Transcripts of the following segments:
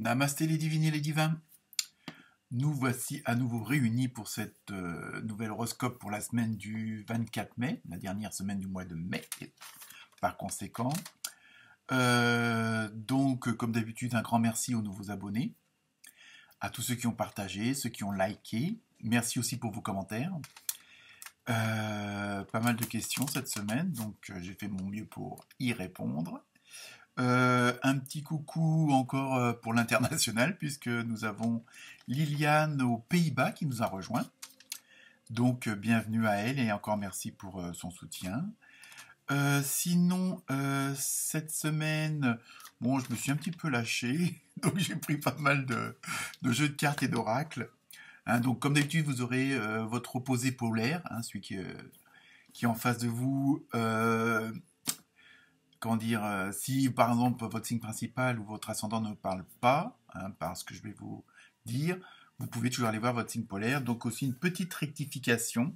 Namasté les divines et les divins. Nous voici à nouveau réunis pour cette nouvelle horoscope pour la semaine du 24 mai, la dernière semaine du mois de mai, par conséquent. Donc, comme d'habitude, un grand merci aux nouveaux abonnés, à tous ceux qui ont partagé, ceux qui ont liké. Merci aussi pour vos commentaires. Pas mal de questions cette semaine, donc j'ai fait mon mieux pour y répondre. Un petit coucou encore pour l'international, puisque nous avons Liliane aux Pays-Bas qui nous a rejoint. Donc bienvenue à elle et encore merci pour son soutien. Sinon, cette semaine, bon, je me suis un petit peu lâché, donc j'ai pris pas mal de jeux de cartes et d'oracles. Hein, donc comme d'habitude, vous aurez votre opposé polaire, hein, celui qui est en face de vous. Comment dire, si par exemple votre signe principal ou votre ascendant ne parle pas, hein, par ce que je vais vous dire, vous pouvez toujours aller voir votre signe polaire. Donc aussi une petite rectification.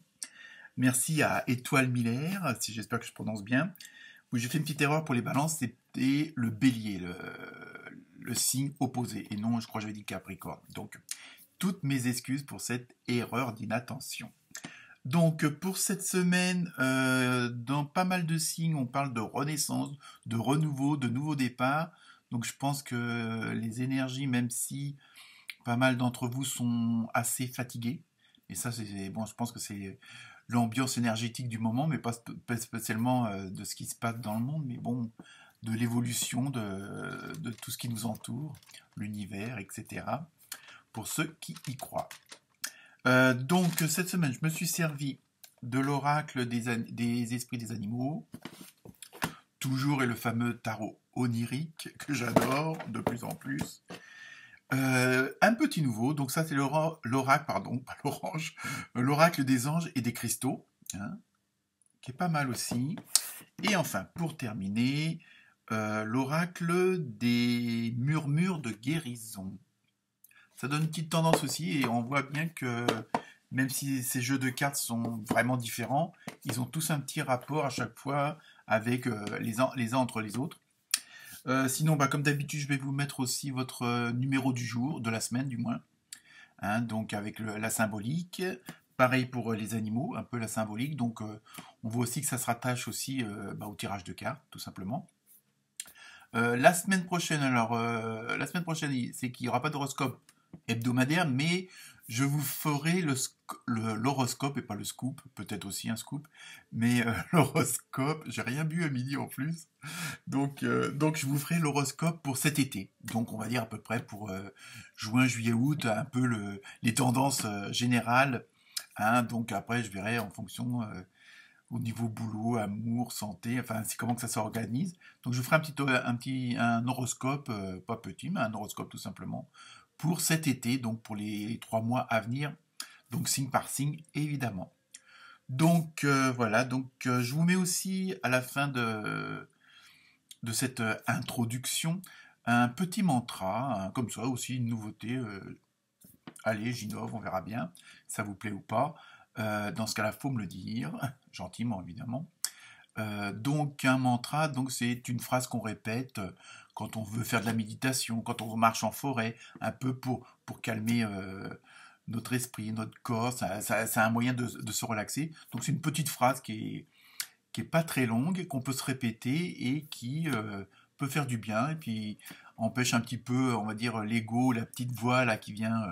Merci à Étoile Miller, si j'espère que je prononce bien. Oui, j'ai fait une petite erreur pour les balances, c'était le bélier, le signe opposé. Et non, je crois que j'avais dit Capricorne. Donc, toutes mes excuses pour cette erreur d'inattention. Donc pour cette semaine, dans pas mal de signes, on parle de renaissance, de renouveau, de nouveau départ. Donc je pense que les énergies, même si pas mal d'entre vous sont assez fatigués, et ça c'est bon, je pense que c'est l'ambiance énergétique du moment, mais pas spécialement de ce qui se passe dans le monde, mais bon, de l'évolution de tout ce qui nous entoure, l'univers, etc. Pour ceux qui y croient. Donc cette semaine, je me suis servi de l'oracle des esprits des animaux, toujours et le fameux tarot onirique que j'adore de plus en plus. Un petit nouveau, donc ça c'est l'oracle, pardon, pas l'orange, l'oracle des anges et des cristaux, hein, qui est pas mal aussi. Et enfin, pour terminer, l'oracle des murmures de guérison. Ça donne une petite tendance aussi, et on voit bien que même si ces jeux de cartes sont vraiment différents, ils ont tous un petit rapport à chaque fois avec les uns entre les autres. Sinon, comme d'habitude, je vais vous mettre aussi votre numéro du jour, de la semaine du moins, hein, donc avec la symbolique. Pareil pour les animaux, un peu la symbolique. Donc on voit aussi que ça se rattache aussi au tirage de cartes, tout simplement. La semaine prochaine, c'est qu'il n'y aura pas d'horoscope hebdomadaire, mais je vous ferai l'horoscope, et pas le scoop, peut-être aussi un scoop, mais l'horoscope, j'ai rien bu à midi en plus, donc je vous ferai l'horoscope pour cet été, donc on va dire à peu près pour juin, juillet, août, un peu les tendances générales, hein, donc après je verrai en fonction au niveau boulot, amour, santé, enfin c'est comment que ça s'organise, donc je vous ferai un horoscope, pas petit, mais un horoscope tout simplement, pour cet été, donc pour les 3 mois à venir, donc signe par signe, évidemment. Donc voilà, donc je vous mets aussi à la fin de cette introduction un petit mantra, hein, comme ça aussi une nouveauté. Allez, j'innove, on verra bien, ça vous plaît ou pas. Dans ce cas-là, faut me le dire, gentiment évidemment. Donc un mantra, donc c'est une phrase qu'on répète quand on veut faire de la méditation, quand on marche en forêt, un peu pour calmer notre esprit, notre corps. C'est un moyen de se relaxer. Donc c'est une petite phrase qui est pas très longue, qu'on peut se répéter et qui peut faire du bien et puis empêche un petit peu, on va dire, l'ego, la petite voix là qui vient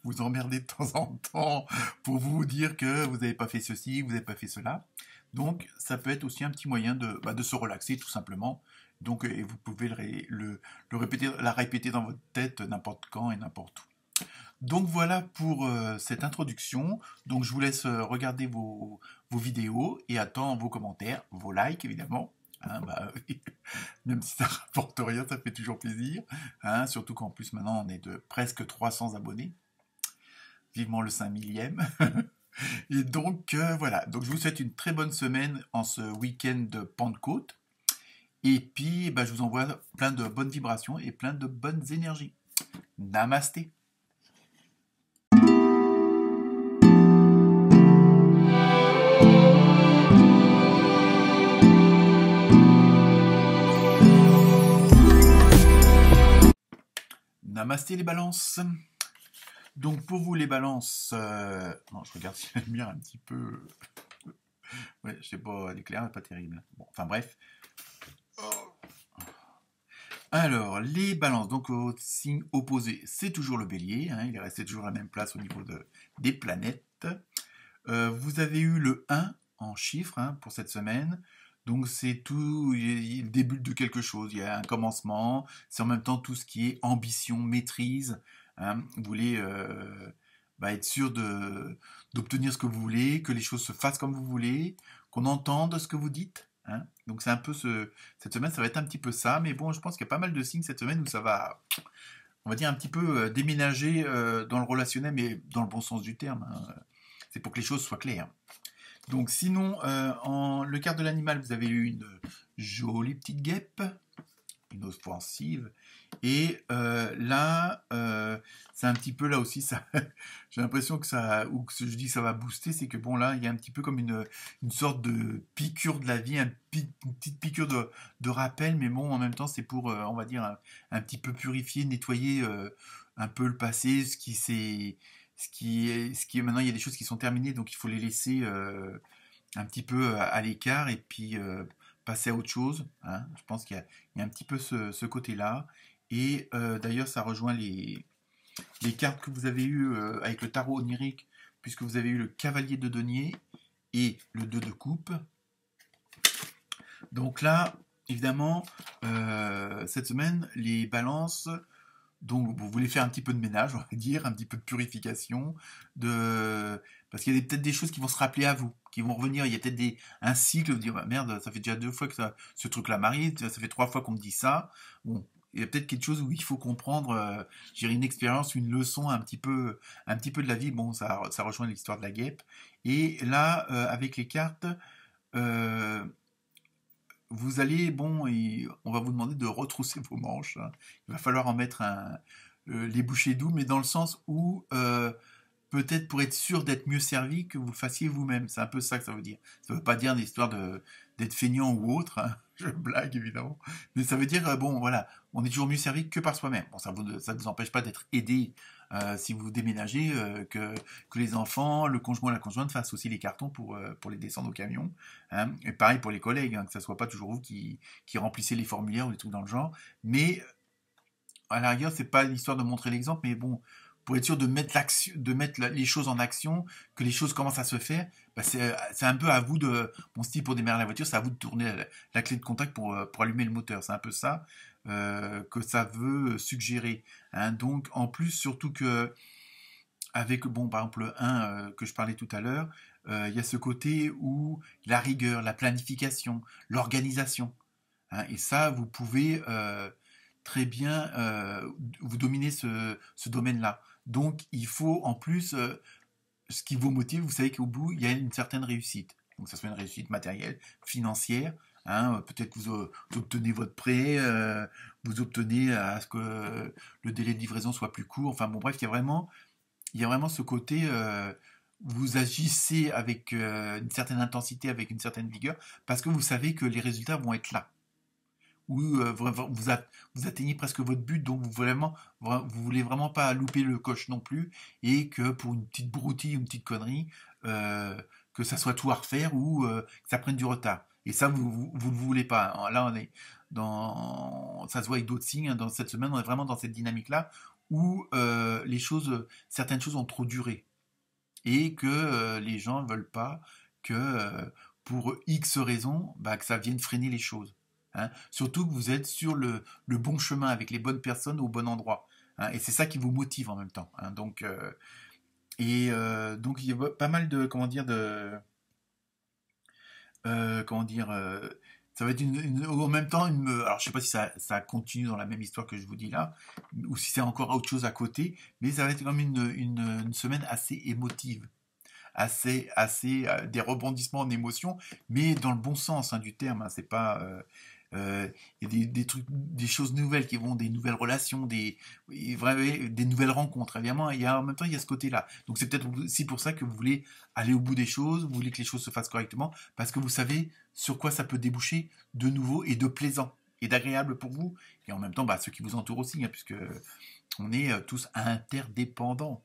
vous emmerder de temps en temps pour vous dire que vous n'avez pas fait ceci, vous n'avez pas fait cela. Donc, ça peut être aussi un petit moyen de se relaxer, tout simplement. Donc, et vous pouvez la répéter dans votre tête n'importe quand et n'importe où. Donc, voilà pour cette introduction. Donc, je vous laisse regarder vos vidéos et attends vos commentaires, vos likes, évidemment. Hein, même si ça rapporte rien, ça fait toujours plaisir. Hein, surtout qu'en plus, maintenant, on est de presque 300 abonnés. Vivement le 5000e. Et donc voilà, donc je vous souhaite une très bonne semaine en ce week-end de Pentecôte. Et puis je vous envoie plein de bonnes vibrations et plein de bonnes énergies. Namasté. Namasté les balances. Donc pour vous les balances, non, je regarde si la lumière un petit peu, ouais, je sais pas, l'éclairage n'est pas terrible. Bon, enfin bref. Alors les balances, donc au signe opposé, c'est toujours le Bélier, hein, il est resté toujours à la même place au niveau des planètes. Vous avez eu le 1 en chiffres, hein, pour cette semaine. Donc c'est tout, il y a le début de quelque chose, il y a un commencement, c'est en même temps tout ce qui est ambition, maîtrise, hein. Vous voulez être sûr d'obtenir ce que vous voulez, que les choses se fassent comme vous voulez, qu'on entende ce que vous dites, hein. Donc c'est un peu cette semaine, ça va être un petit peu ça, mais bon, je pense qu'il y a pas mal de signes cette semaine où ça va, on va dire, un petit peu déménager dans le relationnel, mais dans le bon sens du terme, hein. C'est pour que les choses soient claires. Donc sinon, en le quart de l'animal, vous avez eu une jolie petite guêpe, une offensive. Et là, c'est un petit peu là aussi, ça, j'ai l'impression que ça, ou que je dis ça va booster, c'est que bon là, il y a un petit peu comme une sorte de piqûre de la vie, une petite piqûre de rappel, mais bon, en même temps, c'est pour, on va dire, un petit peu purifier, nettoyer un peu le passé, ce qui est maintenant, il y a des choses qui sont terminées, donc il faut les laisser un petit peu à l'écart et puis passer à autre chose, hein. Je pense qu'il y a un petit peu ce côté-là. Et d'ailleurs, ça rejoint les cartes que vous avez eues avec le tarot onirique, puisque vous avez eu le cavalier de denier et le 2 de coupe. Donc là, évidemment, cette semaine, les balances, donc vous voulez faire un petit peu de ménage, on va dire, un petit peu de purification, parce qu'il y a peut-être des choses qui vont se rappeler à vous, qui vont revenir. Il y a peut-être un cycle, vous dire bah, merde, ça fait déjà 2 fois que ce truc-là m'arrive, ça fait 3 fois qu'on me dit ça. Bon, il y a peut-être quelque chose où il faut comprendre, une expérience, une leçon un petit peu de la vie. Bon, ça rejoint l'histoire de la guêpe. Et là, avec les cartes, euh, vous allez, bon, et on va vous demander de retrousser vos manches, hein. Il va falloir en mettre les bouchées doubles, mais dans le sens où peut-être pour être sûr d'être mieux servi que vous le fassiez vous-même. C'est un peu ça que ça veut dire. Ça ne veut pas dire l'histoire d'être feignant ou autre, hein. Je blague évidemment, mais ça veut dire bon voilà, on est toujours mieux servi que par soi-même. Bon, ça ne vous empêche pas d'être aidé si vous déménagez, que les enfants, le conjoint, la conjointe fassent aussi les cartons pour les descendre au camion, hein. Et pareil pour les collègues, hein, que ça soit pas toujours vous qui remplissez les formulaires ou des trucs dans le genre. Mais à la rigueur, c'est pas l'histoire de montrer l'exemple, mais bon, pour être sûr de mettre les choses en action, que les choses commencent à se faire, bah c'est un peu à vous bon style pour démarrer la voiture, c'est à vous de tourner la clé de contact pour allumer le moteur. C'est un peu ça que ça veut suggérer, hein. Donc en plus, surtout que avec, bon, par exemple, le 1 que je parlais tout à l'heure, il y a ce côté où la rigueur, la planification, l'organisation, hein. Et ça, vous pouvez très bien vous dominer ce domaine-là. Donc, il faut en plus, ce qui vous motive, vous savez qu'au bout, il y a une certaine réussite. Donc, ça soit une réussite matérielle, financière, hein. Peut-être que vous obtenez votre prêt, vous obtenez à ce que le délai de livraison soit plus court. Enfin, bon, bref, il y a vraiment ce côté, vous agissez avec une certaine intensité, avec une certaine vigueur, parce que vous savez que les résultats vont être là. Où vous atteignez presque votre but, donc vous voulez vraiment pas louper le coche non plus, et que pour une petite broutille, une petite connerie, que ça soit tout à refaire ou que ça prenne du retard. Et ça, vous le voulez pas. Là, on est ça se voit avec d'autres signes, hein. Dans cette semaine, on est vraiment dans cette dynamique-là où certaines choses ont trop duré et que les gens ne veulent pas que pour X raisons, bah, que ça vienne freiner les choses, hein. Surtout que vous êtes sur le bon chemin avec les bonnes personnes au bon endroit, hein. Et c'est ça qui vous motive en même temps, hein. Donc il y a pas mal de comment dire, ça va être en même temps alors je sais pas si ça continue dans la même histoire que je vous dis là, ou si c'est encore autre chose à côté, mais ça va être comme une semaine assez émotive, assez des rebondissements en émotion, mais dans le bon sens, hein, du terme, hein. C'est pas il y a des trucs, des choses nouvelles qui vont, des nouvelles relations, des nouvelles rencontres. Évidemment, en même temps, il y a ce côté-là. Donc c'est peut-être aussi pour ça que vous voulez aller au bout des choses, vous voulez que les choses se fassent correctement, parce que vous savez sur quoi ça peut déboucher de nouveau et de plaisant et d'agréable pour vous, et en même temps, bah, ceux qui vous entourent aussi, hein, puisque On est tous interdépendants,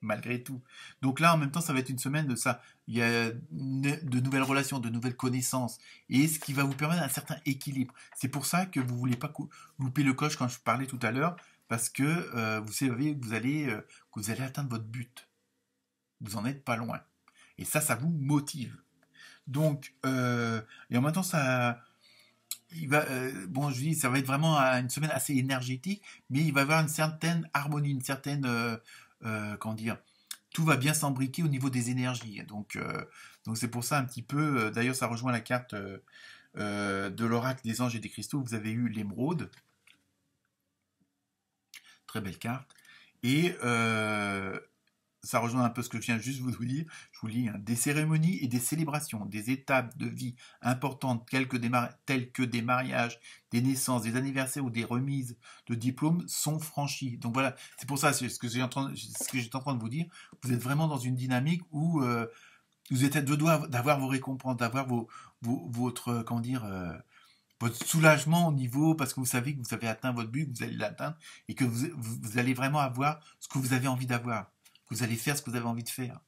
malgré tout. Donc là, en même temps, ça va être une semaine de ça. Il y a de nouvelles relations, de nouvelles connaissances, et ce qui va vous permettre un certain équilibre. C'est pour ça que vous voulez pas louper le coche quand je parlais tout à l'heure, parce que vous savez que vous allez atteindre votre but. Vous en êtes pas loin. Et ça vous motive. Donc, et en même temps, bon, je dis, ça va être vraiment une semaine assez énergétique, mais il va y avoir une certaine harmonie, une certaine, comment dire, tout va bien s'embriquer au niveau des énergies. Donc c'est pour ça un petit peu, d'ailleurs ça rejoint la carte de l'oracle des anges et des cristaux, vous avez eu l'émeraude, très belle carte, et ça rejoint un peu ce que je viens juste de vous dire. Je vous lis, hein, des cérémonies et des célébrations, des étapes de vie importantes telles que des mariages, des naissances, des anniversaires ou des remises de diplômes sont franchies. Donc voilà, c'est pour ça, c'est ce que j'étais en train de vous dire. Vous êtes vraiment dans une dynamique où vous êtes à deux doigts d'avoir vos récompenses, d'avoir votre, comment dire, votre soulagement au niveau, parce que vous savez que vous avez atteint votre but, que vous allez l'atteindre, et que vous allez vraiment avoir ce que vous avez envie d'avoir. Vous allez faire ce que vous avez envie de faire.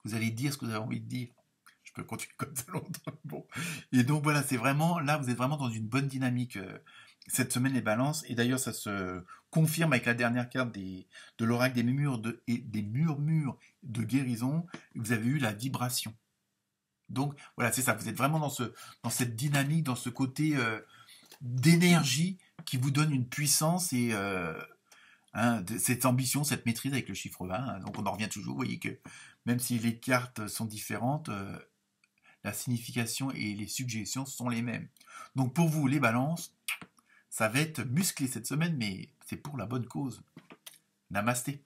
Vous allez dire ce que vous avez envie de dire. Je peux continuer comme ça longtemps. Bon. Et donc voilà, c'est vraiment, là, vous êtes vraiment dans une bonne dynamique cette semaine, les balances. Et d'ailleurs, ça se confirme avec la dernière carte de l'oracle et des murmures de guérison. Vous avez eu la vibration. Donc voilà, c'est ça. Vous êtes vraiment dans cette dynamique, dans ce côté d'énergie qui vous donne une puissance et cette ambition, cette maîtrise avec le chiffre 20. Hein. Donc on en revient toujours. Vous voyez que même si les cartes sont différentes, la signification et les suggestions sont les mêmes. Donc pour vous, les balances, ça va être musclé cette semaine, mais c'est pour la bonne cause. Namasté.